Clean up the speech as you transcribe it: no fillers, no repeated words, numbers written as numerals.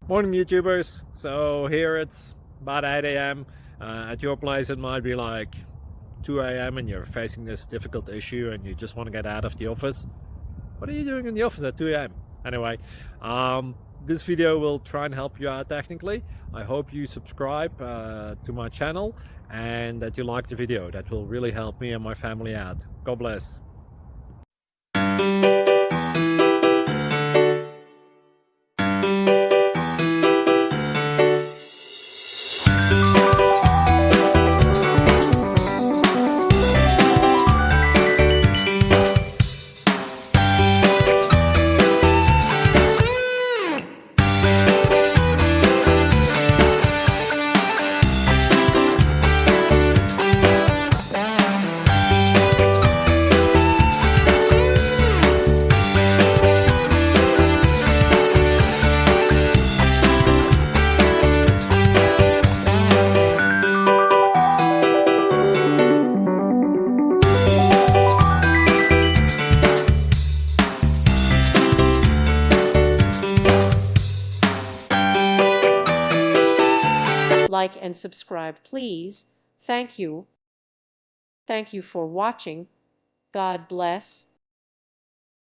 Morning YouTubers. So here it's about 8 a.m. At your place it might be like 2 a.m. and you're facing this difficult issue and you just want to get out of the office. What are you doing in the office at 2 a.m.? Anyway, this video will try and help you out technically. I hope you subscribe to my channel and that you like the video. That will really help me and my family out. God bless. Like and subscribe, please. Thank you. Thank you for watching. God bless.